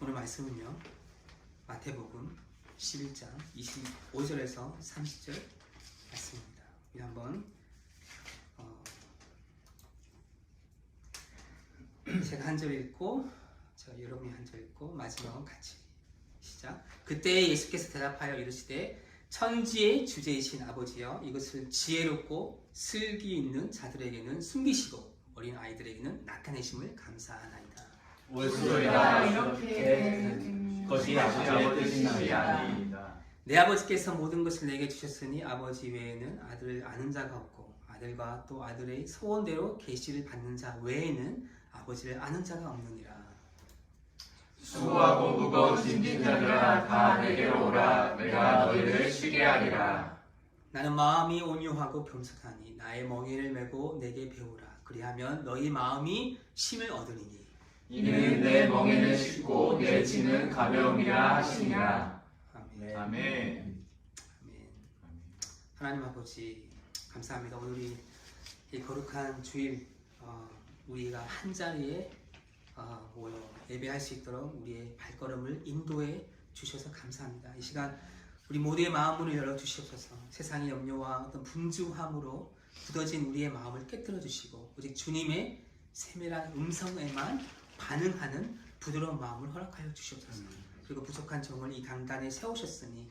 오늘 말씀은요, 마태복음 11장 25절에서 30절 말씀입니다. 우리 한번 제가 한 절 읽고 제가 여러분이 한 절 읽고 마지막은 같이 시작. 그때 예수께서 대답하여 이르시되 천지의 주제이신 아버지여, 이것을 지혜롭고 슬기 있는 자들에게는 숨기시고 어린 아이들에게는 나타내심을 감사하나이다. 옳소이다. 이렇게 된 것이 아버지의 뜻이 아니이다. 내 아버지께서 모든 것을 내게 주셨으니 아버지 외에는 아들을 아는 자가 없고 아들과 또 아들의 소원대로 계시를 받는 자 외에는 아버지를 아는 자가 없느니라. 수고하고 무거운 짐진 자들아, 다 내게로 오라. 내가 너희를 쉬게 하리라. 나는 마음이 온유하고 겸손하니 나의 멍에를 메고 내게 배우라. 그리하면 너희 마음이 쉼을 얻으리니 이는 내 멍에는 쉽고 내 짐은 가벼움이라 하시니라. 아멘. 아멘. 아멘. 하나님 아버지 감사합니다. 오늘 이 거룩한 주일 우리가 한 자리에 모여 예배할 수 있도록 우리의 발걸음을 인도해 주셔서 감사합니다. 이 시간 우리 모두의 마음문을 열어 주시옵소서. 세상의 염려와 어떤 분주함으로 굳어진 우리의 마음을 깨뜨려 주시고 오직 주님의 세밀한 음성에만 반응하는 부드러운 마음을 허락하여 주시옵소서. 그리고 부족한 정을 이 강단에 세우셨으니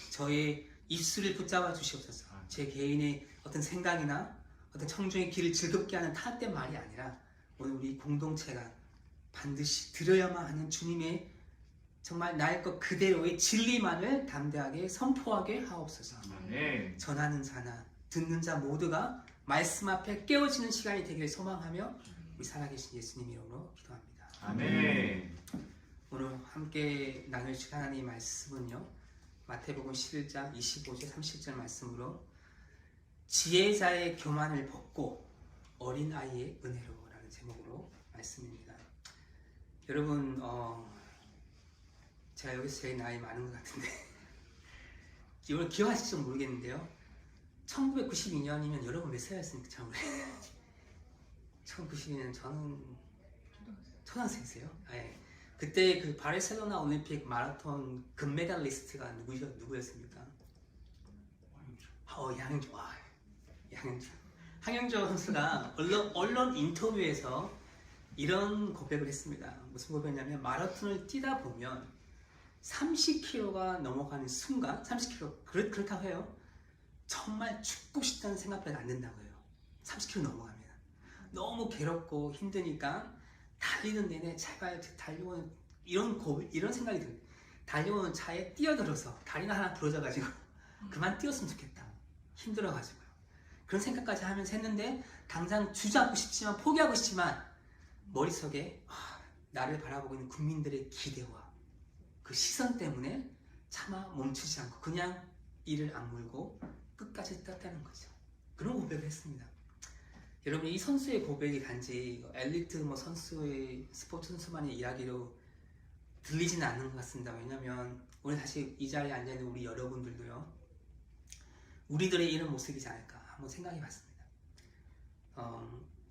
저의 입술을 붙잡아 주시옵소서. 제 개인의 어떤 생각이나 어떤 청중의 귀를 즐겁게 하는 탓된 말이 아니라 오늘 우리 공동체가 반드시 들어야만 하는 주님의 정말 나의 것 그대로의 진리만을 담대하게 선포하게 하옵소서. 아멘. 전하는 자나 듣는 자 모두가 말씀 앞에 깨어지는 시간이 되길 소망하며 우리 살아계신 예수님 이름으로 기도합니다. 아멘. 오늘 함께 나눌 하나님의 말씀은요, 마태복음 11장 25절 30절 말씀으로 지혜자의 교만을 벗고 어린아이의 은혜로 라는 제목으로 말씀입니다. 여러분 제가 여기서 제일 나이 많은 것 같은데 오늘 기억하실지 모르겠는데요, 1992년이면 여러분 몇 살이었습니까? 참 1992년 저는 초등학생이세요. 네. 그때 그 바르셀로나 올림픽 마라톤 금메달리스트가 누구였습니까? 양현종. 황영조 선수가 언론 인터뷰에서 이런 고백을 했습니다. 무슨 고백이냐면 마라톤을 뛰다 보면 30km가 넘어가는 순간 30km 그렇다고 해요. 정말 죽고 싶다는 생각밖에 안 든다고 해요. 30km 넘어갑니다. 너무 괴롭고 힘드니까 달리는 내내 제발 달려오는 이런 생각이 들어요. 달려오는 차에 뛰어들어서 다리나 하나 부러져가지고 그만 뛰었으면 좋겠다. 힘들어가지고요. 그런 생각까지 하면서 했는데 당장 주저앉고 싶지만 포기하고 싶지만 머릿속에 나를 바라보고 있는 국민들의 기대와 그 시선 때문에 차마 멈추지 않고 그냥 이를 악물고 끝까지 뛰었다는 거죠. 그런 고백을 했습니다. 여러분, 이 선수의 고백이 단지 엘리트 선수의 스포츠 선수만의 이야기로 들리지는 않는 것 같습니다. 왜냐하면 오늘 다시 이 자리에 앉아있는 우리 여러분들도요, 우리들의 이런 모습이지 않을까 한번 생각해 봤습니다.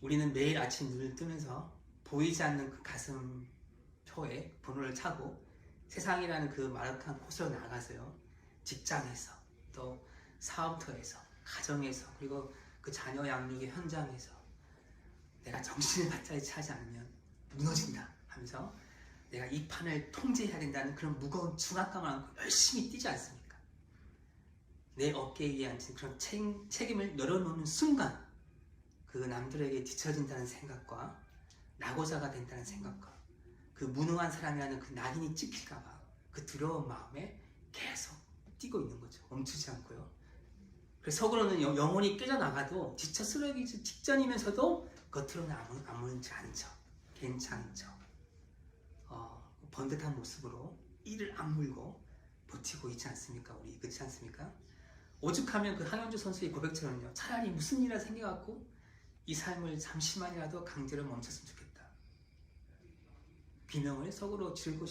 우리는 매일 아침 눈을 뜨면서 보이지 않는 그 가슴표에 번호를 차고 세상이라는 그 마라톤 코스로 나가서요, 직장에서 또 사업터에서 가정에서 그리고 그 자녀 양육의 현장에서 내가 정신을 바짝 차지 않으면 무너진다 하면서 내가 이 판을 통제해야 된다는 그런 무거운 중압감을 안고 열심히 뛰지 않습니까? 내 어깨에 위에 앉힌 그런 책임을 내려놓는 순간 그 남들에게 뒤처진다는 생각과 낙오자가 된다는 생각과 그 무능한 사람이라는 그 낙인이 찍힐까봐 그 두려운 마음에 계속 뛰고 있는 거죠. 멈추지 않고요. 그래서 속으로는 영혼이 깨져나가도 지쳐 쓰러지기 직전이면서도 겉으로는 아무렇지 않은 척, 괜찮은 척, 번듯한 모습으로 이를 악물고 버티고 있지 않습니까? 우리 그렇지 않습니까? 오죽하면 그 황영조 선수의 고백처럼요, 차라리 무슨 일이라 생겨갖고 이 삶을 잠시만이라도 강제로 멈췄으면 좋겠다. 비명을 속으로 지르고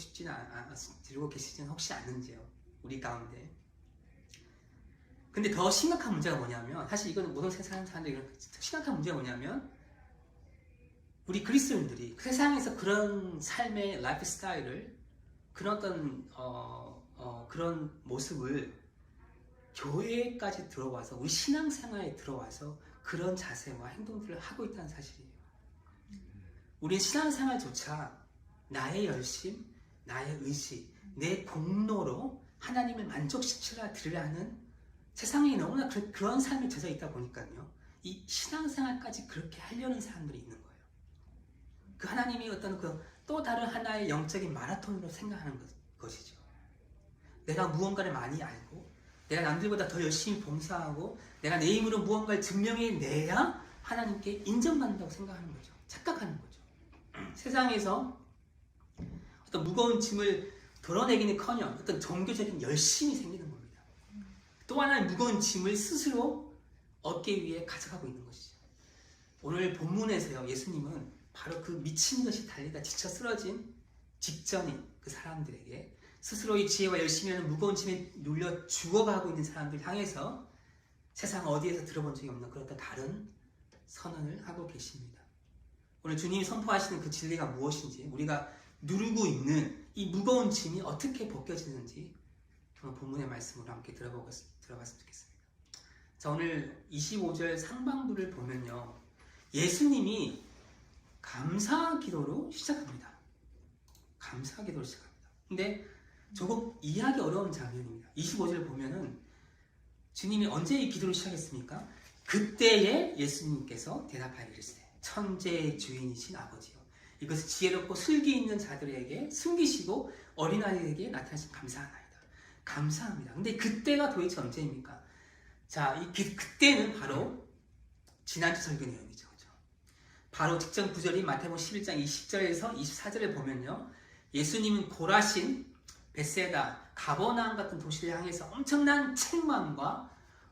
계시지는 혹시 않는지요? 우리 가운데. 근데 더 심각한 문제가 뭐냐면, 사실 이건 모든 세상 사람들이 심각한 문제가 뭐냐면, 우리 그리스도인들이 세상에서 그런 삶의 라이프 스타일을 그런 그런 모습을 교회까지 들어와서 우리 신앙생활에 들어와서 그런 자세와 행동들을 하고 있다는 사실이에요. 우리 신앙생활조차 나의 열심, 나의 의지, 내 공로로 하나님을 만족시키려 들으려 하는 세상에 너무나 그런 삶에 젖어 있다 보니까요. 이 신앙생활까지 그렇게 하려는 사람들이 있는 거예요. 그 하나님이 어떤 또 다른 하나의 영적인 마라톤으로 생각하는 것이죠. 내가 무언가를 많이 알고 내가 남들보다 더 열심히 봉사하고 내가 내 힘으로 무언가를 증명해내야 하나님께 인정받는다고 생각하는 거죠. 착각하는 거죠. 세상에서 어떤 무거운 짐을 덜어내기는커녕 어떤 종교적인 열심이 생기는 겁니다. 또 하나의 무거운 짐을 스스로 어깨 위에 가져가고 있는 것이죠. 오늘 본문에서요, 예수님은 바로 그 미친 듯이 달리다 지쳐 쓰러진 직전인 그 사람들에게 스스로의 지혜와 열심히 하는 무거운 짐에 눌려 죽어가고 있는 사람들 향해서 세상 어디에서 들어본 적이 없는 그런 다른 선언을 하고 계십니다. 오늘 주님이 선포하시는 그 진리가 무엇인지, 우리가 누르고 있는 이 무거운 짐이 어떻게 벗겨지는지 오늘 본문의 말씀으로 함께 들어봤으면 좋겠습니다. 자, 오늘 25절 상반부를 보면요, 예수님이 감사 기도로 시작합니다. 감사 기도로 시작합니다. 근데 조금 이해하기 어려운 장면입니다. 25절을 보면은 주님이 언제 이 기도를 시작했습니까? 그때에 예수님께서 대답하여 이르시되 천재의 주인이신 아버지여, 이것을 지혜롭고 슬기 있는 자들에게 숨기시고 어린아이에게 나타나신 감사하나이다. 감사합니다. 근데 그때가 도대체 언제입니까? 자, 그때는 바로 지난주 설교 내용이죠. 그렇죠? 바로 직전 구절인 마태복음 11장 20절에서 24절을 보면요, 예수님은 고라신, 벳세다, 가버나움 같은 도시를 향해서 엄청난 책망과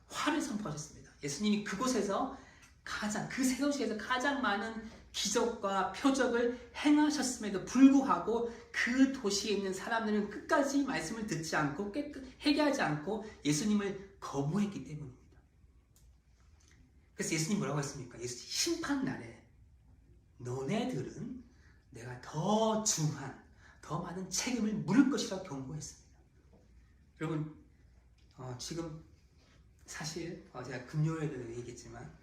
화를 선포하셨습니다. 예수님이 그곳에서 그 세 도시에서 가장 많은 기적과 표적을 행하셨음에도 불구하고 그 도시에 있는 사람들은 끝까지 말씀을 듣지 않고 회개하지 않고 예수님을 거부했기 때문입니다. 그래서 예수님 뭐라고 했습니까? 예수님 심판 날에 너네들은 내가 더 중한, 더 많은 책임을 물을 것이라고 경고했습니다. 여러분, 지금 사실 제가 금요일에도 얘기했지만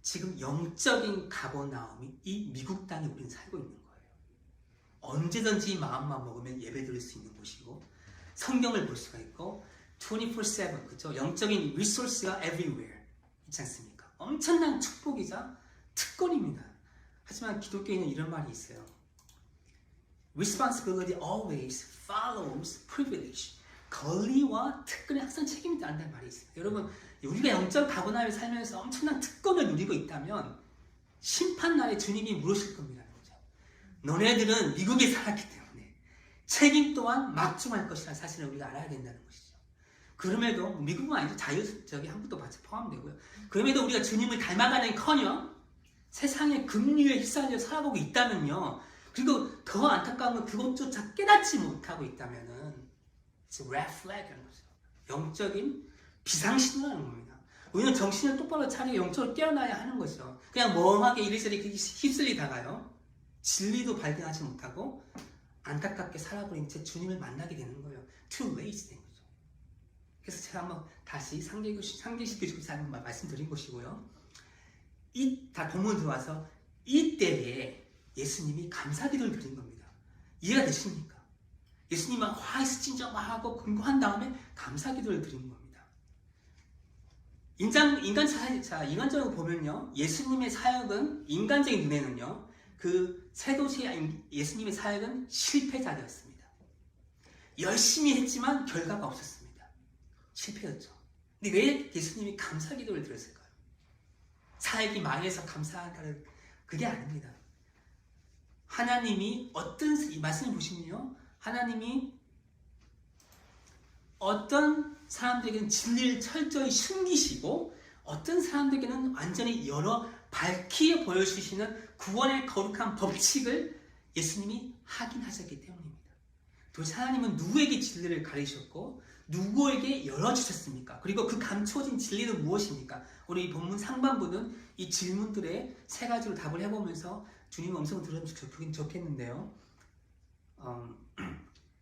지금 영적인 가버나움이 이 미국 땅에 우리는 살고 있는 거예요. 언제든지 마음만 먹으면 예배 드릴 수 있는 곳이고 성경을 볼 수가 있고 24/7, 그렇죠? 영적인 리소스가 everywhere 있지 않습니까? 엄청난 축복이자 특권입니다. 하지만 기독교에는 이런 말이 있어요. Responsibility always follows privilege. 권리와 특권이 항상 책임이 난다는 말이 있습니다. 여러분, 우리가 영적 가버나움에 살면서 엄청난 특권을 누리고 있다면 심판날에 주님이 물으실 겁니다. 너네들은 미국에 살았기 때문에 책임 또한 막중할 것이라는 사실을 우리가 알아야 된다는 것이죠. 그럼에도 미국은 아니죠. 자유적이 한국도 포함되고요. 그럼에도 우리가 주님을 닮아가는커녕 세상의 급류에 휩싸여 살아가고 있다면요, 그리고 더 안타까운 건 그것조차 깨닫지 못하고 있다면은 It's a red flag이라는 거죠. 영적인 비상신호라는 겁니다. 우리는 정신을 똑바로 차리고 영적으로 깨어나야 하는 거죠. 그냥 멍하게 이리저리 휩쓸리다가요, 진리도 발견하지 못하고 안타깝게 살아버린 채 주님을 만나게 되는 거예요. Too late 된 거죠. 그래서 제가 한번 다시 상기시켜주고 한번 말씀드린 것이고요. 다 본문 들어와서 이때에 예수님이 감사기도를 드린 겁니다. 이해가 되십니까? 예수님은 화해스 진정하고 근거한 다음에 감사기도를 드린 겁니다. 인간적으로 보면요, 예수님의 사역은 인간적인 눈에는요, 그 세 도시의 예수님의 사역은 실패자였습니다. 열심히 했지만 결과가 없었습니다. 실패였죠. 근데 왜 예수님이 감사기도를 드렸을까요? 사역이 망해서 감사한다는 그게 아닙니다. 하나님이 이 말씀을 보시면요, 하나님이 어떤 사람들에게는 진리를 철저히 숨기시고 어떤 사람들에게는 완전히 밝히 보여주시는 구원의 거룩한 법칙을 예수님이 확인하셨기 때문입니다. 도대체 하나님은 누구에게 진리를 가르치셨고 누구에게 열어주셨습니까? 그리고 그 감춰진 진리는 무엇입니까? 우리 이 본문 상반부는 이 질문들에 세 가지로 답을 해보면서 주님 음성을 들으면 좋겠는데요.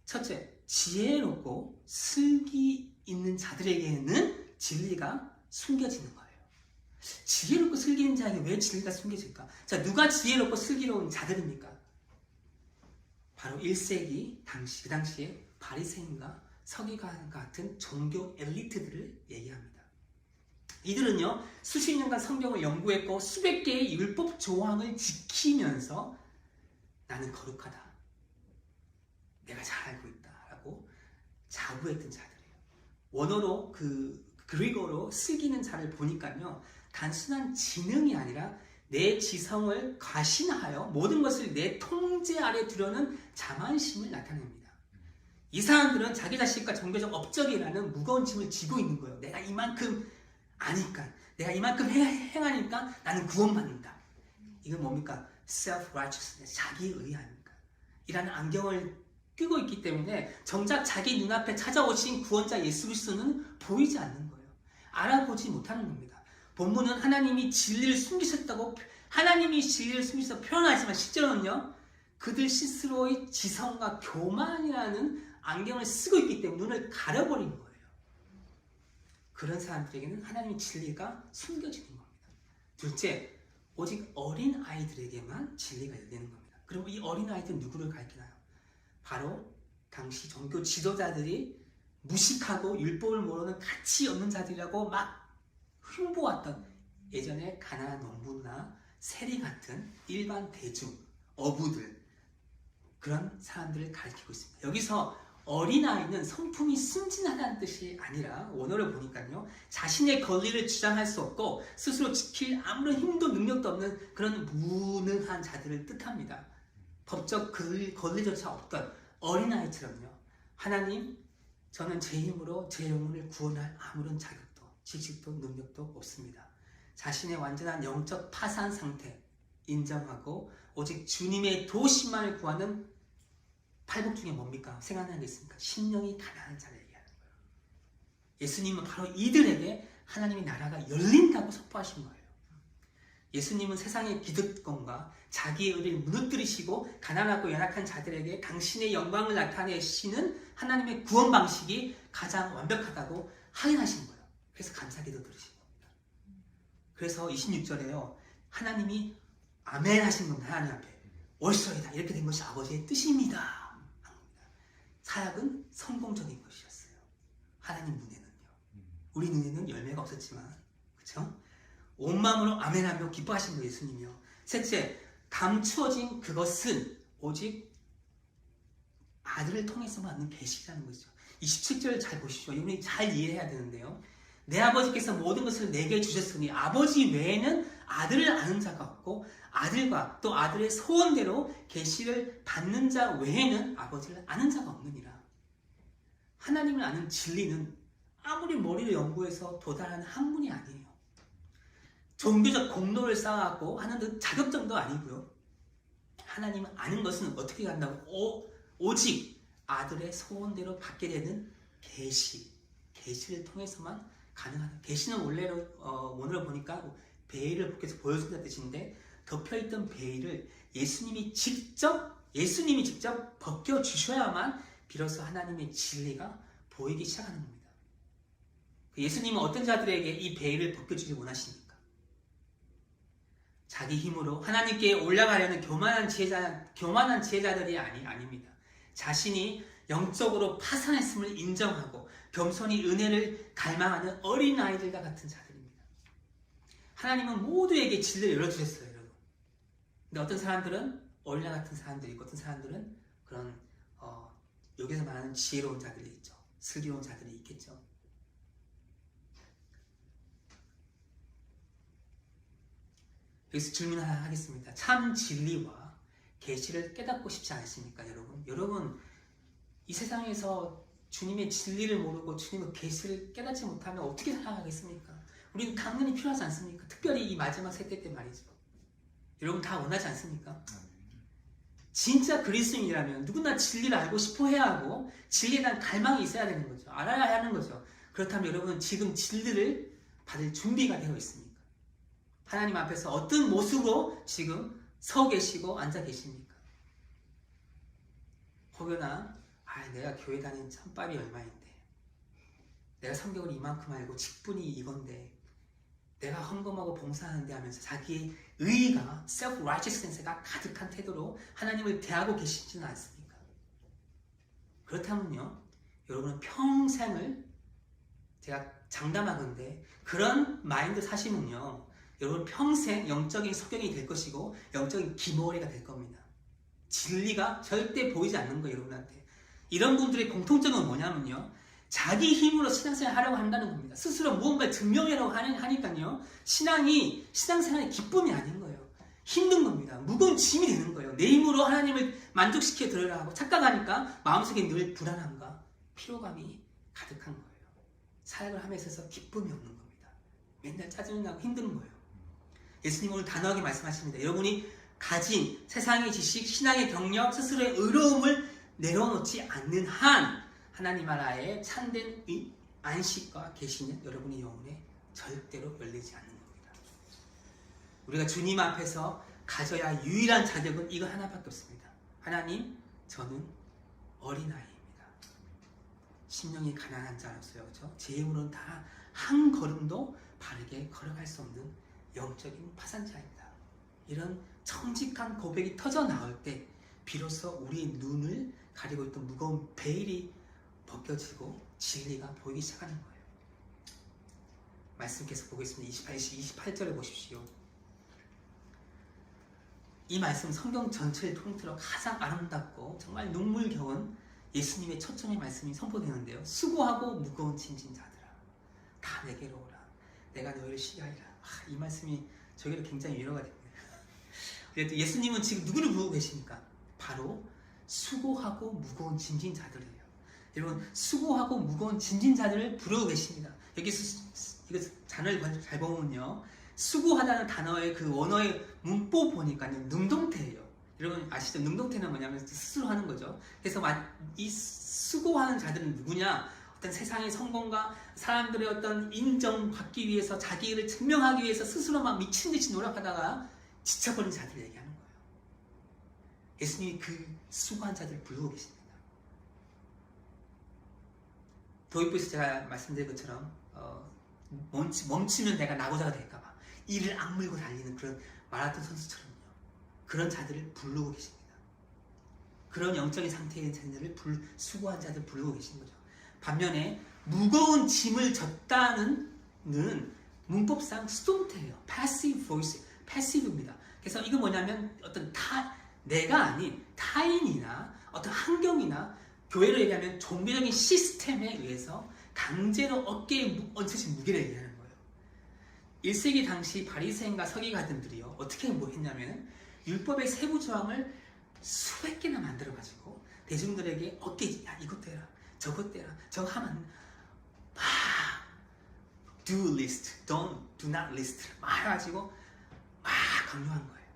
첫째, 지혜롭고 슬기 있는 자들에게는 진리가 숨겨지는 거예요. 지혜롭고 슬기 있는 자에게 왜 진리가 숨겨질까? 자, 누가 지혜롭고 슬기로운 자들입니까? 바로 1세기 그 당시에 바리새인과 서기관 같은 종교 엘리트들을 얘기합니다. 이들은요, 수십 년간 성경을 연구했고 수백 개의 율법 조항을 지키면서 나는 거룩하다, 내가 잘 알고 있다 라고 자부했던 자들이에요. 원어로 그리고로 슬기는 자를 보니까요, 단순한 지능이 아니라 내 지성을 과신하여 모든 것을 내 통제 아래 두려는 자만심을 나타냅니다. 이 사람들은 자기 자신과 종교적 업적이라는 무거운 짐을 지고 있는 거예요. 내가 이만큼 아니까, 내가 이만큼 행하니까 나는 구원받는다. 이건 뭡니까? self-righteousness, 자기의 아닙니까? 이라는 안경을 끼고 있기 때문에 정작 자기 눈앞에 찾아오신 구원자 예수 그리스도는 보이지 않는 거예요. 알아보지 못하는 겁니다. 본문은 하나님이 진리를 숨기셨다고, 하나님이 진리를 숨기셔서 표현하지만 실제로는요, 그들 스스로의 지성과 교만이라는 안경을 쓰고 있기 때문에 눈을 가려버린 거예요. 그런 사람들에게는 하나님의 진리가 숨겨지는 겁니다. 둘째, 오직 어린 아이들에게만 진리가 열리는 겁니다. 그리고 이 어린 아이들은 누구를 가리키나요? 바로 당시 종교 지도자들이 무식하고 율법을 모르는 가치 없는 자들이라고 막 흉보았던 예전에 가난한 농부나 세리 같은 일반 대중, 어부들, 그런 사람들을 가리키고 있습니다. 여기서 어린아이는 성품이 순진하다는 뜻이 아니라 원어를 보니까요, 자신의 권리를 주장할 수 없고 스스로 지킬 아무런 힘도 능력도 없는 그런 무능한 자들을 뜻합니다. 법적 권리조차 없던 어린아이처럼요, 하나님, 저는 제 힘으로 제 영혼을 구원할 아무런 자격도, 지식도, 능력도 없습니다. 자신의 완전한 영적 파산 상태 인정하고 오직 주님의 도우심만을 구하는 팔복 중에 뭡니까? 생각나는 게 있습니까? 심령이 가난한 자를 얘기하는 거예요. 예수님은 바로 이들에게 하나님의 나라가 열린다고 선포하신 거예요. 예수님은 세상의 기득권과 자기의 의를 무너뜨리시고 가난하고 연약한 자들에게 당신의 영광을 나타내시는 하나님의 구원 방식이 가장 완벽하다고 확인하신 거예요. 그래서 감사기도 드리신 겁니다. 그래서 26절에요, 하나님이 아멘 하신 겁니다. 하나님 앞에 옳소이다, 이렇게 된 것이 아버지의 뜻입니다. 사역은 성공적인 것이었어요. 하나님 눈에는요. 우리 눈에는 열매가 없었지만, 그렇죠? 온 마음으로 아멘하며 기뻐하신 거예요, 예수님이요. 셋째, 감추어진 그것은 오직 아들을 통해서 받는 계시라는 거죠. 27절을 잘 보시죠. 이분이 잘 이해해야 되는데요. 내 아버지께서 모든 것을 내게 주셨으니 아버지 외에는 아들을 아는 자가 없고 아들과 또 아들의 소원대로 계시를 받는 자 외에는 아버지를 아는 자가 없느니라. 하나님을 아는 진리는 아무리 머리를 연구해서 도달하는 학문이 아니에요. 종교적 공로를 쌓아갖고 하는 그 자격증도 아니고요. 하나님을 아는 것은 어떻게 간다고? 오직 아들의 소원대로 받게 되는 계시를 통해서만 가능하다. 계시는 원어로 보니까 베일을 벗겨서 보여준다는 뜻인데, 덮여있던 베일을 예수님이 직접 벗겨주셔야만 비로소 하나님의 진리가 보이기 시작하는 겁니다. 예수님은 어떤 자들에게 이 베일을 벗겨주지 원하십니까? 자기 힘으로 하나님께 올라가려는 교만한 지혜자들이 아닙니다. 자신이 영적으로 파산했음을 인정하고 겸손히 은혜를 갈망하는 어린아이들과 같은 자들입니다. 하나님은 모두에게 진리를 열어주셨어요, 여러분. 근데 어떤 사람들은 어린아 같은 사람들이 있고, 어떤 사람들은 그런 여기서 말하는 지혜로운 자들이 있죠. 슬기로운 자들이 있겠죠. 여기서 질문 하나 하겠습니다. 참 진리와 계시를 깨닫고 싶지 않으십니까, 여러분? 여러분, 이 세상에서 주님의 진리를 모르고 주님의 계시를 깨닫지 못하면 어떻게 살아가겠습니까? 우리는 강론이 필요하지 않습니까? 특별히 이 마지막 세대 때 말이죠. 여러분 다 원하지 않습니까? 진짜 그리스도인이라면 누구나 진리를 알고 싶어 해야 하고 진리에 대한 갈망이 있어야 되는 거죠. 알아야 하는 거죠. 그렇다면 여러분 지금 진리를 받을 준비가 되어 있습니까? 하나님 앞에서 어떤 모습으로 지금 서 계시고 앉아 계십니까? 혹여나 내가 교회 다니는 찬밥이 얼마인데, 내가 성경을 이만큼 알고 직분이 이건데, 내가 헌금하고 봉사하는데 하면서 자기의 의의가 self-righteousness가 가득한 태도로 하나님을 대하고 계시지는 않습니까? 그렇다면요, 여러분은 평생을, 제가 장담하건대 그런 마인드 사시면요, 여러분 평생 영적인 석영이 될 것이고 영적인 기모리가 될 겁니다. 진리가 절대 보이지 않는 거예요, 여러분한테. 이런 분들의 공통점은 뭐냐면요, 자기 힘으로 신앙생활 하려고 한다는 겁니다. 스스로 무언가를 증명하려고 하니까요, 신앙생활의 기쁨이 아닌 거예요. 힘든 겁니다. 무거운 짐이 되는 거예요. 내 힘으로 하나님을 만족시켜 드리려 하고 착각하니까 마음속에 늘 불안함과 피로감이 가득한 거예요. 사역을 함에 있어서 기쁨이 없는 겁니다. 맨날 짜증나고 힘든 거예요. 예수님 오늘 단호하게 말씀하십니다. 여러분이 가진 세상의 지식, 신앙의 경력, 스스로의 의로움을 내려놓지 않는 한 하나님 나라의 참된 안식과 계시는 여러분의 영혼에 절대로 열리지 않는 겁니다. 우리가 주님 앞에서 가져야 유일한 자격은 이거 하나밖에 없습니다. 하나님, 저는 어린아이입니다. 심령이 가난한 자로서요, 그렇죠? 제 힘으로는 다 한 걸음도 바르게 걸어갈 수 없는 영적인 파산자입니다. 이런 정직한 고백이 터져 나올 때 비로소 우리의 눈을 가리고 있던 무거운 베일이 벗겨지고 진리가 보이기 시작하는 거예요. 말씀 계속 보겠습니다. 28절을 보십시오. 이 말씀 성경 전체를 통틀어 가장 아름답고 정말 눈물겨운 예수님의 초점의 말씀이 선포되는데요. 수고하고 무거운 짐진 자들아, 다 내게로 오라. 내가 너희를 쉬게 하리라. 이 말씀이 저에게도 굉장히 위로가 됩니다. 그래도 예수님은 지금 누구를 부르고 계십니까? 바로 수고하고 무거운 짐진 자들이에요. 여러분, 수고하고 무거운 짐진 자들을 부르고 계십니다. 여기서 이거 단어를 잘 보면요, 수고하다는 단어의 그 원어의 문법 보니까요, 능동태예요. 여러분 아시죠? 능동태는 뭐냐면 스스로 하는 거죠. 그래서 이 수고하는 자들은 누구냐? 어떤 세상의 성공과 사람들의 어떤 인정받기 위해서, 자기를 증명하기 위해서 스스로 막 미친듯이 노력하다가 지쳐버린 자들을 얘기하는 거예요. 예수님이 그 수고한 자들을 부르고 계십니다. 도입부에서 제가 말씀드린 것처럼 멈추면 내가 낙오자가 될까봐 이를 악물고 달리는 그런 마라톤 선수처럼요, 그런 자들을 부르고 계십니다. 그런 영적인 상태의 자들을 수고한 자들을 부르고 계신 거죠. 반면에 무거운 짐을 졌다는 문법상 수동태예요. passive voice, passive입니다. 그래서 이건 뭐냐면 어떤 내가 아닌 타인이나 어떤 환경이나, 교회로 얘기하면 종교적인 시스템에 의해서 강제로 어깨에 얹혀진 무게를 얘기하는 거예요. 1세기 당시 바리새인과 서기관들이요, 어떻게 했냐면 율법의 세부 조항을 수백 개나 만들어가지고 대중들에게 어깨, 야 이것도 해라, 저것도 해라, 저거 하면 막 do list, do not list 막 해가지고 막 강요한 거예요.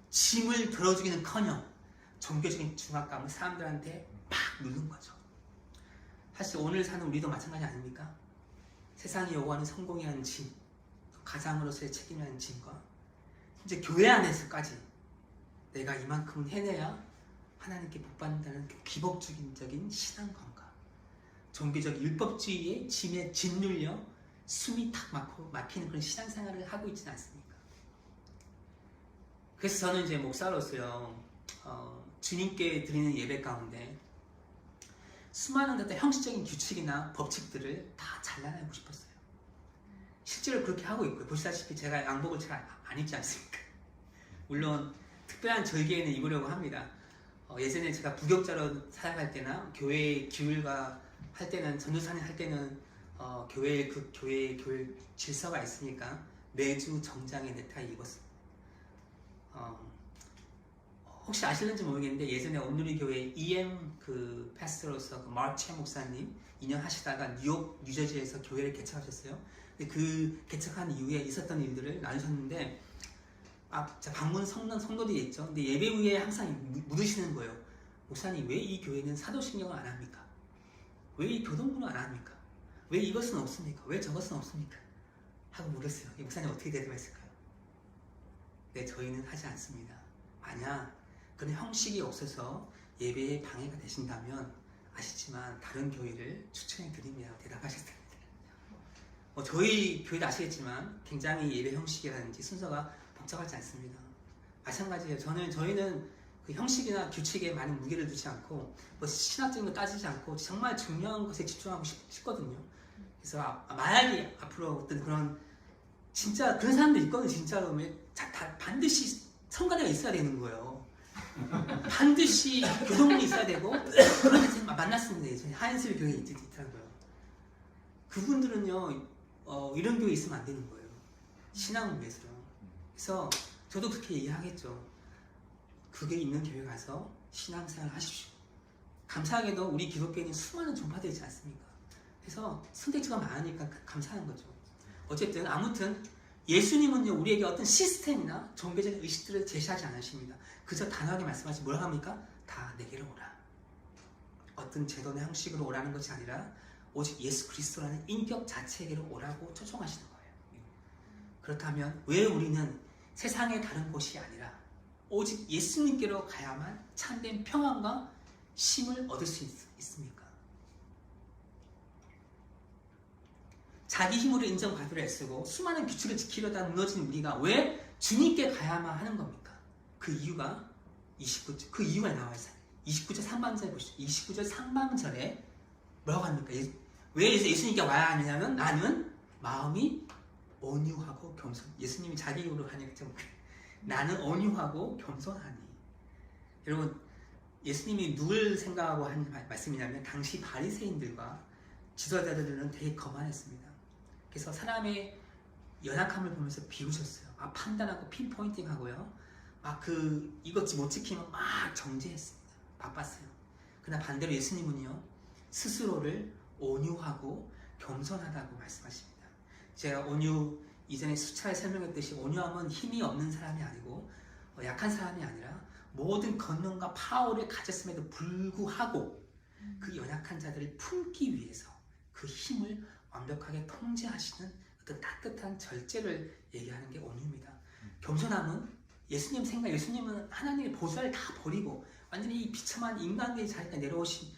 짐을 들어주기는커녕 종교적인 중압감을 사람들한테 막 누른 거죠. 사실 오늘 사는 우리도 마찬가지 아닙니까? 세상이 요구하는 성공이라는 짐, 가장으로서의 책임이라는 짐과 이제 교회 안에서까지 내가 이만큼은 해내야 하나님께 복받는다는 기복적인 신앙관과 종교적 율법주의의 짐에 짓눌려 숨이 탁 막히는 그런 신앙생활을 하고 있지는 않습니까? 그래서 저는 이제 목사로서요, 주님께 드리는 예배 가운데 수많은 어떤 형식적인 규칙이나 법칙들을 다 잘라내고 싶었어요. 실제로 그렇게 하고 있고요. 보시다시피 제가 양복을 잘 안 입지 않습니까? 물론 특별한 절기에는 입으려고 합니다. 예전에 제가 부격자로 사역할 때나 교회 기율과 할 때는, 전도사님 할 때는 교회의 교회 질서가 있으니까 매주 정장에 넥타이 입었습니다. 혹시 아실는지 모르겠는데 예전에 온누리 교회 EM 그 패스터로서 그 마르체 목사님 2년 하시다가 뉴저지에서 교회를 개척하셨어요. 근데 그 개척한 이후에 있었던 일들을 나누셨는데, 방문 성도들이 있죠. 근데 예배 후에 항상 묻으시는 거예요. 목사님, 왜 이 교회는 사도신경을 안 합니까? 왜 이 교동부는 안 합니까? 왜 이것은 없습니까? 왜 저것은 없습니까? 하고 물었어요. 목사님 어떻게 대답했을까요? 네, 저희는 하지 않습니다. 만약 그런 형식이 없어서 예배에 방해가 되신다면 아시지만 다른 교회를 추천해 드리며 대답하셨습니다. 저희 교회도 아시겠지만 굉장히 예배 형식이라든지 순서가 복잡하지 않습니다. 마찬가지예요. 저희는 그 형식이나 규칙에 많은 무게를 두지 않고 뭐 신학적인 거 따지지 않고 정말 중요한 것에 집중하고 싶거든요. 그래서 만약에 앞으로 어떤 그런 진짜 그런 사람들 있거든요. 진짜로 반드시 성가대가 있어야 되는 거예요. 반드시 교동문이 있어야 되고 그런 데서 만났습니다. 예전에 하얀슬 교회에 있더라고요. 그분들은요 이런 교회 있으면 안 되는 거예요. 신앙을 위해서요. 그래서 저도 그렇게 얘기하겠죠. 그게 있는 교회 가서 신앙생활 하십시오. 감사하게도 우리 기독교인이 수많은 종파들이 있지 않습니까? 그래서 선택지가 많으니까 감사한 거죠. 어쨌든 아무튼 예수님은요 우리에게 어떤 시스템이나 종교적인 의식들을 제시하지 않으십니다. 그저 단호하게 말씀하시 뭐라 합니까? 다 내게로 오라. 어떤 제도나 형식으로 오라는 것이 아니라 오직 예수 그리스도라는 인격 자체에게로 오라고 초청하시는 거예요. 그렇다면 왜 우리는 세상의 다른 곳이 아니라 오직 예수님께로 가야만 참된 평안과 쉼을 얻을 수 있습니까? 자기 힘으로 인정받으려 애쓰고 수많은 규칙을 지키려다 무너진 우리가 왜 주님께 가야만 하는 겁니까? 그 이유가 29절, 그 이유가 나와 있어요. 29절 상반절에 보시죠. 29절 상반절에 뭐라고 합니까? 왜 예수님께 와야 하느냐면 나는 마음이 온유하고 겸손. 예수님이 자기 입으로 하니까 좀 나는 온유하고 겸손하니. 여러분 예수님이 누굴 생각하고 한 말씀이냐면 당시 바리새인들과 지도자들은 되게 거만했습니다. 그래서 사람의 연약함을 보면서 비우셨어요. 막 판단하고 핀포인팅하고요. 막 이것 못 지키면 막 정죄했습니다. 바빴어요. 그러나 반대로 예수님은요 스스로를 온유하고 겸손하다고 말씀하십니다. 제가 온유 이전에 수차례 설명했듯이 온유함은 힘이 없는 사람이 아니고 약한 사람이 아니라 모든 권능과 파워를 가졌음에도 불구하고 그 연약한 자들을 품기 위해서 그 힘을 완벽하게 통제하시는 어떤 따뜻한 절제를 얘기하는 게 온유입니다. 겸손함은 예수님은 하나님의 보좌를 다 버리고 완전히 이 비참한 인간의 자리에 내려오신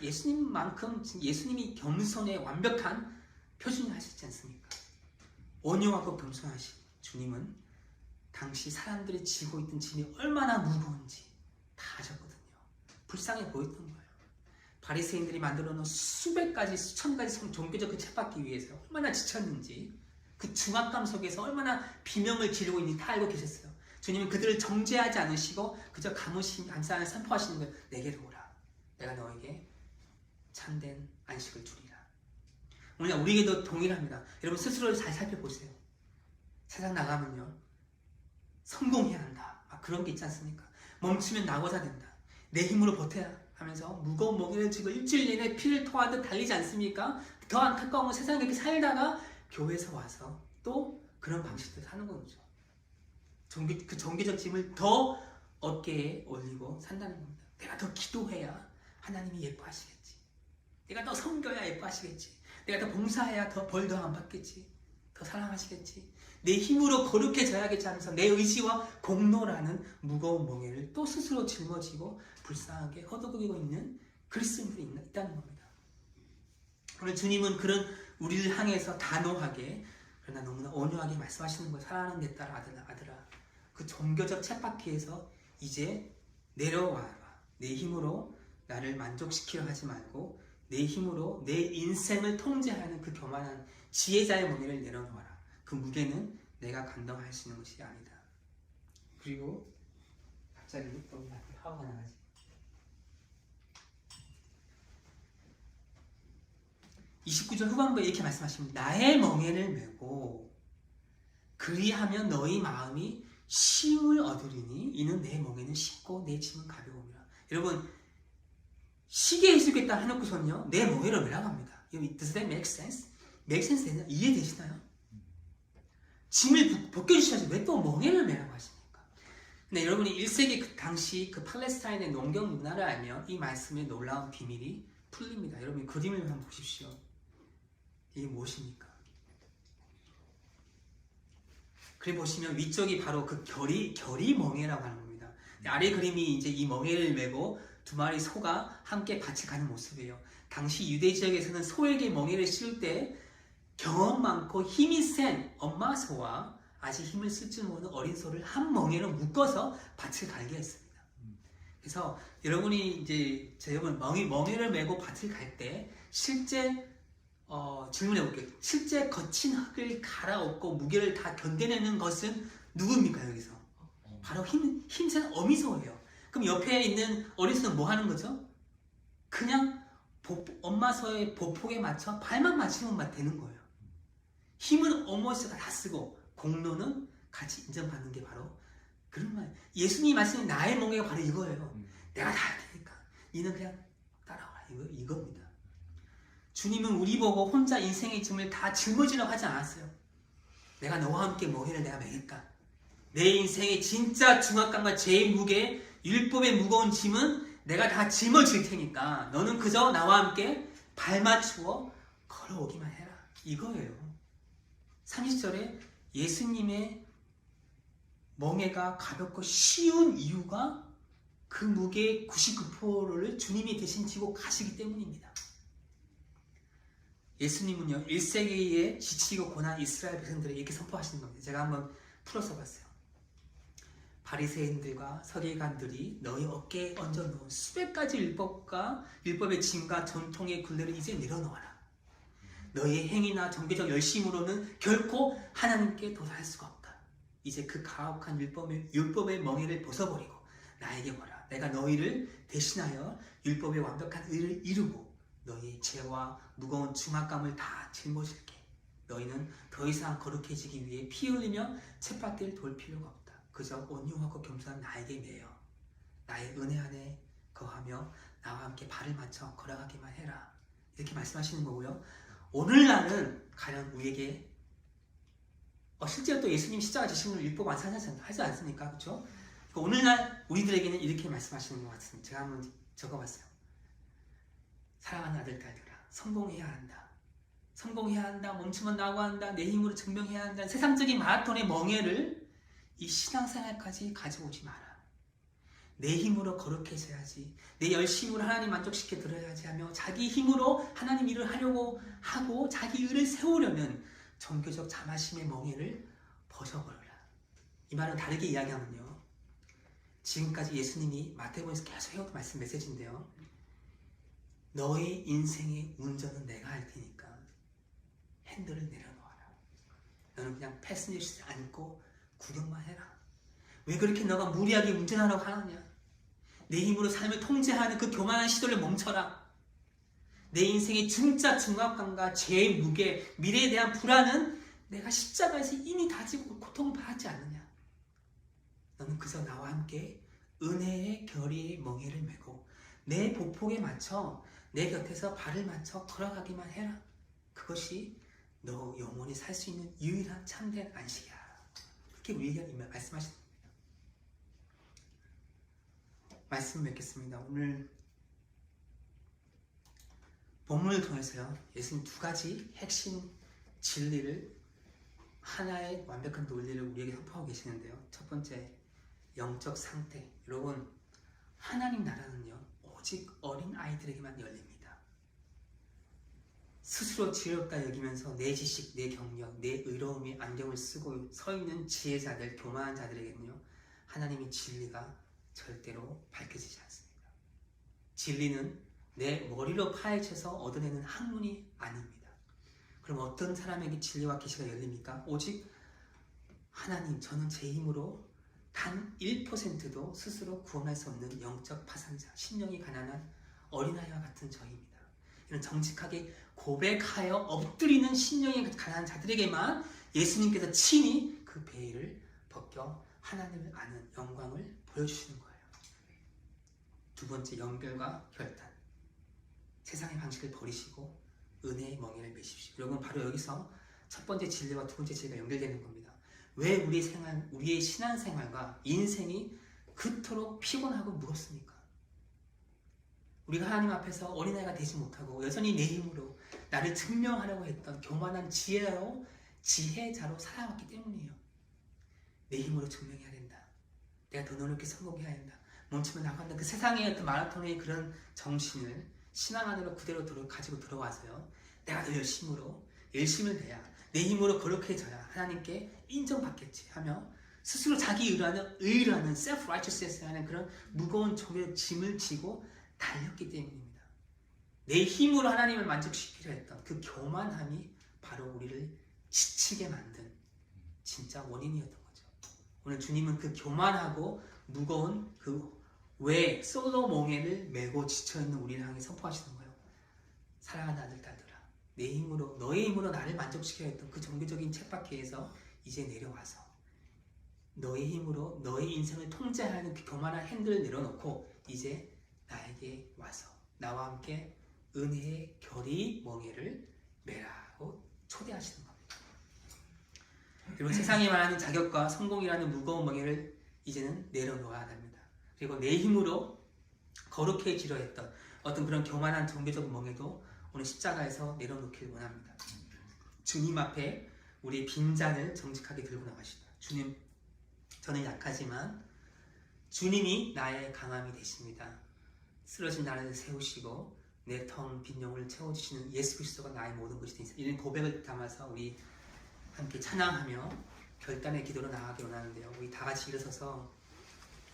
예수님만큼 예수님이 겸손의 완벽한 표준이 하시지 않습니까? 온유하고 겸손하신 주님은 당시 사람들이 지고 있던 짐이 얼마나 무거운지 다 아셨거든요. 불쌍해 보였던 거예요. 바리새인들이 만들어 놓은 수백 가지, 수천 가지 종교적 그 쳇바퀴 위해서 얼마나 지쳤는지 그 중압감 속에서 얼마나 비명을 지르고 있는지 다 알고 계셨어요. 주님은 그들을 정죄하지 않으시고 그저 감사함을 선포하시는 거예요. 내게로 오라. 내가 너에게 참된 안식을 주리라. 오늘 우리에게도 동일합니다. 여러분 스스로를 잘 살펴보세요. 세상 나가면요 성공해야 한다. 그런 게 있지 않습니까? 멈추면 낙오자 된다. 내 힘으로 버텨야 하면서 무거운 멍에를 쥐고 일주일 내내 피를 토하듯 달리지 않습니까? 더 안타까운 건 세상에 그렇게 살다가 교회에서 와서 또 그런 방식대로 사는 거죠. 그 종교적 짐을 더 어깨에 올리고 산다는 겁니다. 내가 더 기도해야 하나님이 예뻐하시겠지. 내가 더 섬겨야 예뻐하시겠지. 내가 더 봉사해야 더 벌 더 안 받겠지. 더 사랑하시겠지. 내 힘으로 거룩해져야겠지 하면서 내 의지와 공로라는 무거운 멍에를 또 스스로 짊어지고 불쌍하게 허덕이고 있는 그리스도인들이 있다는 겁니다. 오늘 주님은 그런 우리를 향해서 단호하게 그러나 너무나 온유하게 말씀하시는 거예요. 사랑하는 내 딸 아들아 그 종교적 쳇바퀴에서 이제 내려와라. 내 힘으로 나를 만족시키려 하지 말고 내 힘으로 내 인생을 통제하는 그 교만한 지혜자의 무게를 내려놓아라. 그 무게는 내가 감당할 수 있는 것이 아니다. 그리고 갑자기 너무 화가 나가지. 29절 후반부에 이렇게 말씀하십니다. 나의 멍에를 메고 그리하면 너희 마음이 쉼을 얻으리니 이는 내 멍에는 쉽고 내 짐은 가벼움이라. 여러분 쉬게 해주겠다 해놓고서는요 내 멍에를 메라고 합니다. Does that make sense? make sense 되냐? 이해되시나요? 짐을 벗겨주셔야지 왜 또 멍에를 메라고 하십니까? 근데 여러분이 1세기 그 당시 그 팔레스타인의 농경 문화를 알면 이 말씀의 놀라운 비밀이 풀립니다. 여러분 그림을 한번 보십시오. 이게 무엇입니까? 그림 보시면 위쪽이 바로 그 결이 멍에라고 하는 겁니다. 아래 그림이 이제 이 멍에를 메고 두 마리 소가 함께 밭을 가는 모습이에요. 당시 유대 지역에서는 소에게 멍에를 씌울 때 경험 많고 힘이 센 엄마 소와 아직 힘을 쓸 줄 모르는 어린 소를 한 멍에로 묶어서 밭을 갈게 했습니다. 그래서 여러분이 이제 여러분 멍에를 메고 밭을 갈 때 실제 질문해 볼게요. 실제 거친 흙을 갈아엎고 무게를 다 견뎌내는 것은 누굽니까 여기서? 바로 힘센 어미소예요. 그럼 옆에 있는 어린 소는 뭐 하는 거죠? 그냥 엄마 소의 보폭에 맞춰 발만 맞추면 되는 거예요. 힘은 어머니가 다 쓰고 공로는 같이 인정받는 게 바로 그런 말. 예수님이 말씀인 나의 멍에가 바로 이거예요. 내가 다 할 테니까 너는 그냥 따라와라. 이겁니다. 주님은 우리 보고 혼자 인생의 짐을 다 짊어지라고 하지 않았어요. 내가 너와 함께 멍에를 내가 매겠다. 내 인생의 진짜 중압감과 죄의 무게, 율법의 무거운 짐은 내가 다 짊어질 테니까 너는 그저 나와 함께 발 맞추어 걸어오기만 해라. 이거예요. 30절에 예수님의 멍에가 가볍고 쉬운 이유가 그 무게의 99%를 주님이 대신 지고 가시기 때문입니다. 예수님은요 1세기에 지치고 고난 이스라엘 백성들에게 이렇게 선포하시는 겁니다. 제가 한번 풀어서 봤어요. 바리새인들과 서기관들이 너희 어깨에 얹어놓은 수백 가지 율법과 율법의 짐과 전통의 굴레를 이제 내려놓아라. 너희의 행위나 종교적 열심으로는 결코 하나님께 도달할 수가 없다. 이제 그 가혹한 율법의 멍에를 벗어버리고 나에게 오라. 내가 너희를 대신하여 율법의 완벽한 의를 이루고 너희의 죄와 무거운 중압감을 다 짊어질게. 너희는 더 이상 거룩해지기 위해 피 흘리며 쳇바퀴를 돌 필요가 없다. 그저 온유하고 겸손한 나에게 매여 나의 은혜 안에 거하며 나와 함께 발을 맞춰 걸어가기만 해라. 이렇게 말씀하시는 거고요. 오늘날은 과연 우리에게 실제로 또 예수님 십자가 지심으로 율법 완성하지 않습니까? 그렇죠? 오늘날 우리들에게는 이렇게 말씀하시는 것 같습니다. 제가 한번 적어봤어요. 사랑하는 아들, 딸들아, 성공해야 한다. 성공해야 한다. 멈추면 나고 한다. 내 힘으로 증명해야 한다. 세상적인 마라톤의 멍에를 이 신앙생활까지 가져오지 마라. 내 힘으로 거룩해져야지. 내 열심으로 하나님 만족시켜 드려야지 하며 자기 힘으로 하나님 일을 하려고 하고 자기 의를 세우려는 종교적 자만심의 멍에를 벗어버려라. 이 말은 다르게 이야기하면요. 지금까지 예수님이 마태복음에서 계속 해오던 말씀 메시지인데요. 너의 인생의 운전은 내가 할 테니까 핸들을 내려놓아라. 너는 그냥 패스ഞ്ച러 시트에 앉고 구경만 해라. 왜 그렇게 너가 무리하게 운전하라고 하느냐? 내 힘으로 삶을 통제하는 그 교만한 시도를 멈춰라. 내 인생의 진짜 중압감과 죄의 무게, 미래에 대한 불안은 내가 십자가에서 이미 다지고 고통받지 않느냐? 너는 그저 나와 함께 은혜의 결의의 멍에를 메고 내 보폭에 맞춰 내 곁에서 발을 맞춰 걸어가기만 해라. 그것이 너 영원히 살 수 있는 유일한 참된 안식이야. 그렇게 우리에게 말씀하시는 겁니다. 말씀 맺겠습니다. 오늘 본문을 통해서요. 예수님 두 가지 핵심 진리를 하나의 완벽한 논리를 우리에게 선포하고 계시는데요. 첫 번째, 영적 상태. 여러분, 하나님 나라는요. 오직 어린 아이들에게만 열립니다. 스스로 지혜롭다 여기면서 내 지식, 내 경력, 내 의로움에 안경을 쓰고 서 있는 지혜자들, 교만한 자들에게는요. 하나님의 진리가 절대로 밝혀지지 않습니다. 진리는 내 머리로 파헤쳐서 얻어내는 학문이 아닙니다. 그럼 어떤 사람에게 진리와 계시가 열립니까? 오직 하나님, 저는 제 힘으로 단 1%도 스스로 구원할 수 없는 영적 파산자, 심령이 가난한 어린아이와 같은 저입니다. 이런 정직하게 고백하여 엎드리는 심령이 가난한 자들에게만 예수님께서 친히 그 베일을 벗겨 하나님을 아는 영광을 보여주시는 거예요. 두 번째, 연결과 결단. 세상의 방식을 버리시고 은혜의 멍에를 메십시오. 여러분, 바로 여기서 첫 번째 진리와 두 번째 진리가 연결되는 겁니다. 왜 우리의 신앙생활과 인생이 그토록 피곤하고 무겁습니까? 우리가 하나님 앞에서 어린아이가 되지 못하고 여전히 내 힘으로 나를 증명하려고 했던 교만한 지혜자로 살아왔기 때문이에요. 내 힘으로 증명해야 된다. 내가 더 노력해 성공해야 된다. 멈추면 나간다. 그 세상의 어떤 마라톤의 그런 정신을 신앙 안으로 그대로 가지고 들어와서요. 내가 더 열심을 내야 내 힘으로 거룩해져야 하나님께 인정받겠지 하며 스스로 자기 의를 하는 self-righteousness 하는 그런 무거운 종의 짐을 지고 달렸기 때문입니다. 내 힘으로 하나님을 만족시키려 했던 그 교만함이 바로 우리를 지치게 만든 진짜 원인이었던 거죠. 오늘 주님은 그 교만하고 무거운 그 왜 솔로 몽에를 메고 지쳐있는 우리를 향해 선포하시는 거예요. 사랑하는 아들 딸들아, 내 힘으로 너의 힘으로 나를 만족시켜야 했던 그 종교적인 쳇바퀴에서 이제 내려와서 너의 힘으로 너의 인생을 통제하는 그 교만한 핸들을 내려놓고 이제 나에게 와서 나와 함께 은혜의 결의 멍에를 매라고 초대하시는 겁니다. 그리고 세상이 말하는 자격과 성공이라는 무거운 멍에를 이제는 내려놓아야 합니다. 그리고 내 힘으로 거룩해지려 했던 어떤 그런 교만한 종교적 멍에도 오늘 십자가에서 내려놓기를 원합니다. 주님 앞에 우리의 빈잔을 정직하게 들고 나가시다. 주님, 저는 약하지만 주님이 나의 강함이 되십니다. 쓰러진 나를 세우시고 내 텅 빈 영혼을 채워주시는 예수 그리스도가 나의 모든 것이 되시다. 이런 고백을 담아서 우리 함께 찬양하며 결단의 기도로 나아가기 원하는데요. 우리 다 같이 일어서서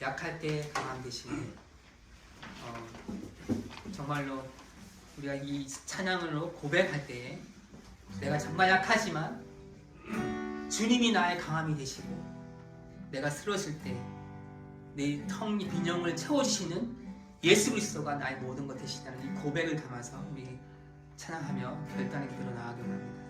약할 때 강함 되시는 정말로 우리가 이 찬양으로 고백할 때 내가 정말 약하지만 주님이 나의 강함이 되시고 내가 쓰러질 때 내 텅 빈 영혼을 채워주시는 예수 그리스도가 나의 모든 것 되시다는 이 고백을 담아서 우리 찬양하며 결단의 기도로 나아가기 원합니다.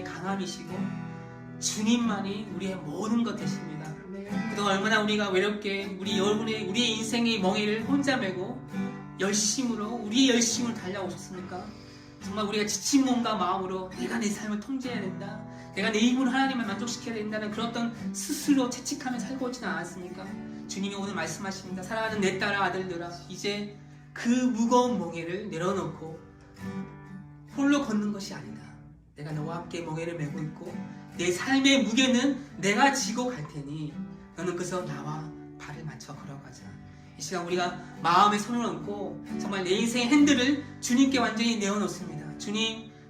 강함이시고 주님만이 우리의 모든 것 되십니다. 그동안 얼마나 우리가 외롭게 우리의 인생의 멍에를 혼자 메고 우리의 열심으로 달려오셨습니까? 정말 우리가 지친 몸과 마음으로 내가 내 삶을 통제해야 된다, 내가 내 힘으로 하나님을 만족시켜야 된다는 그런 어떤 스스로 채찍하며 살고 있지는 않았습니까? 주님이 오늘 말씀하십니다. 사랑하는 내 딸아 아들들아, 이제 그 무거운 멍에를 내려놓고 홀로 걷는 것이 아니다. 내가 너와 함께 멍에를 메고 있고 내 삶의 무게는 내가 지고 갈 테니 너는 그래서 나와 발을 맞춰 걸어가자. 이 시간 우리가 마음에 손을 얹고 정말 내 인생의 핸들을 주님께 완전히 내어놓습니다.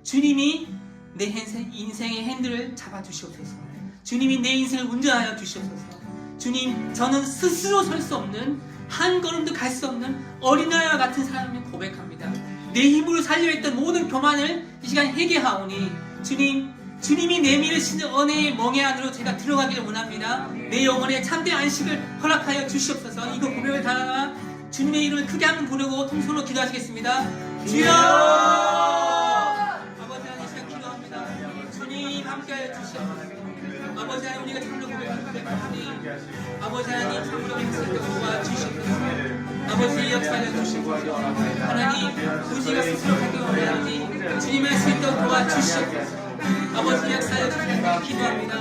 주님이 내 인생의 핸들을 잡아주시옵소서. 주님이 내 인생을 운전하여 주시옵소서. 주님, 저는 스스로 설 수 없는, 한 걸음도 갈 수 없는 어린아이와 같은 사람을 고백합니다. 내 힘으로 살려했던 모든 교만을 이 시간 회개하오니 주님이 내밀으시는 은혜의 멍에 안으로 제가 들어가기를 원합니다. 내 영혼에 참된 안식을 허락하여 주시옵소서. 이거 고백을 다 주님의 이름을 크게 한번 부르고 통성으로 기도하시겠습니다. 주여! 아버지 하나님, 이 시간 기도합니다. 주님 함께하여 주시옵소서. 아버지 하나님, 우리가 참으로 고백합니다. 아버지 하나님, 참으로 행실을 도와주시옵소서. 아버지 역사를 주시고 하나님, 우리가 스스로 하기 원하니 주님의 말씀도 도와주시옵소서. 아버지 역사를 주시옵소서. 기도합니다.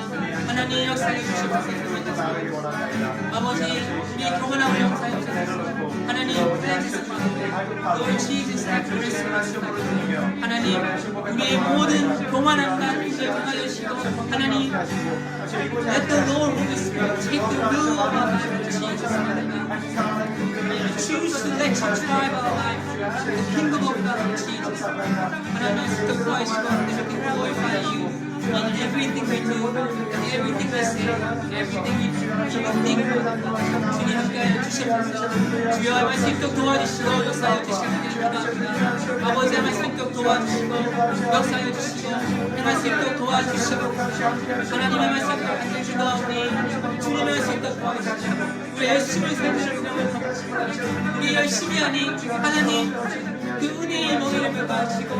하나님 역사를 주시옵소서. 아버지, 우리의 교만함을 역사해 주시옵소서. 하나님, Lord Jesus, have mercy on us. 하나님, 우리의 모든 교만함과 죄를 당하여 주시고 하나님, let the Lord Holy Spirit take the will of our life, Lord Jesus. Choose to let you drive our life, the kingdom of God, Lord Jesus. 하나님, the Christ, Lord, that we can glorify you in everything we do, in everything we say, in everything we think. 주님 함께하여 주시옵소서. 주여 말씀 도와주시고 역사하여 주시옵소서. 기도합니다. 아버지의 말씀 도와주시고 역사하여 주시고 이 말씀 도와주시고 하나님의 말씀 함께 기도하오니 주님의 말씀 도와주시고 우리 열심히 살고 우리 열심히 하니 하나님 그 은혜의 멍에를 메가시고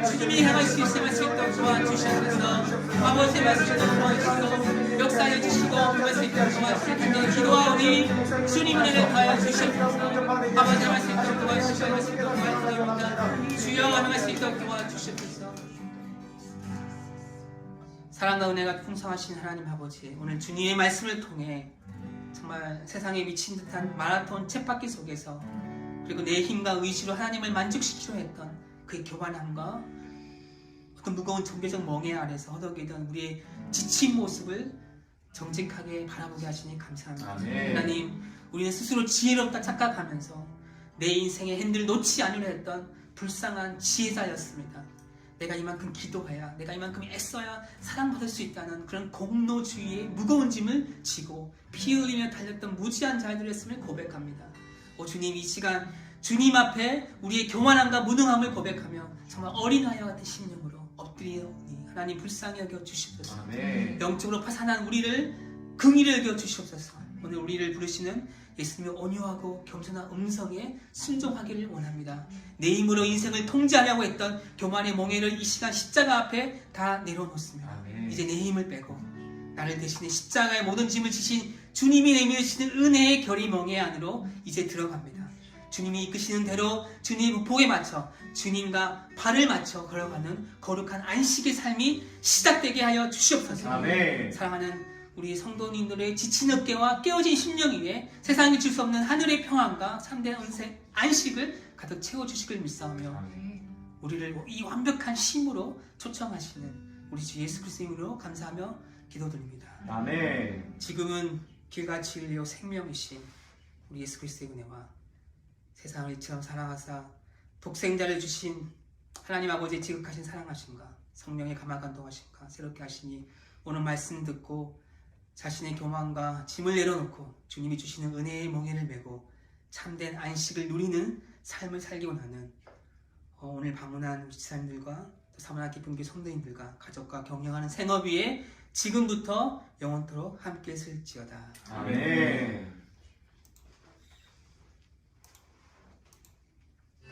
주님이 향할 수 있을 말씀 도와주시옵소서. 아버지의 말씀 도와주시고 역사해 주시고 그 말씀 도와주시고 기도하오니 주님 은혜를 다하여 주시옵소서. 아버지의 말씀 도와주시고 말씀 도와주시옵소서. 주여 하는 말씀 도와주시옵소서. 사랑과 은혜가 풍성하신 하나님 아버지, 오늘 주님의 말씀을 통해 정말 세상에 미친 듯한 마라톤 쳇바퀴 속에서 그리고 내 힘과 의지로 하나님을 만족시키려 했던 그의 교만함과 어떤 무거운 종교적 멍에 아래서 허덕이던 우리의 지친 모습을 정직하게 바라보게 하시니 감사합니다. 아멘. 하나님, 우리는 스스로 지혜롭다 착각하면서 내 인생의 핸들을 놓지 않으려 했던 불쌍한 지혜자였습니다. 내가 이만큼 기도해야, 내가 이만큼 애써야 사랑받을 수 있다는 그런 공로주의의 무거운 짐을 지고 피 흘리며 달렸던 무지한 자들이었음을 고백합니다. 오 주님, 이 시간 주님 앞에 우리의 교만함과 무능함을 고백하며 정말 어린아이와 같은 심령으로 엎드리오니 하나님 불쌍히 여겨 주시옵소서. 아멘. 영적으로 파산한 우리를 긍휼히 여겨 주시옵소서. 오늘 우리를 부르시는 예수님의 온유하고 겸손한 음성에 순종하기를 원합니다. 내 힘으로 인생을 통제하려고 했던 교만의 멍에를 이 시간 십자가 앞에 다 내려놓습니다. 아멘. 이제 내 힘을 빼고 나를 대신해 십자가의 모든 짐을 지신 주님이 내밀으시는 은혜의 결의 멍에 안으로 이제 들어갑니다. 주님이 이끄시는 대로 주님의 복에 맞춰 주님과 발을 맞춰 걸어가는 거룩한 안식의 삶이 시작되게 하여 주시옵소서. 아멘. 사랑하는 우리 성도님들의 지친 어깨와 깨어진 심령 위에 세상이 줄 수 없는 하늘의 평안과 참된 안식을 가득 채워주시길 믿사오며 우리를 이 완벽한 심으로 초청하시는 우리 주 예수 그리스도의 이름으로 감사하며 기도드립니다. 아멘. 지금은 길과 진리요 생명이신 우리 예수 그리스도의 은혜와 세상을 이처럼 사랑하사 독생자를 주신 하나님 아버지의 지극하신 사랑하심과 성령의 감화감동하심과 새롭게 하시니 오늘 말씀 듣고 자신의 교만과 짐을 내려놓고 주님이 주시는 은혜의 멍에를 메고 참된 안식을 누리는 삶을 살기 원하는 오늘 방문한 우리 지사님들과 또 사문학 깊은 교회 성도님들과 가족과 경영하는 생업 위에 지금부터 영원토록 함께 있을지어다. 아멘.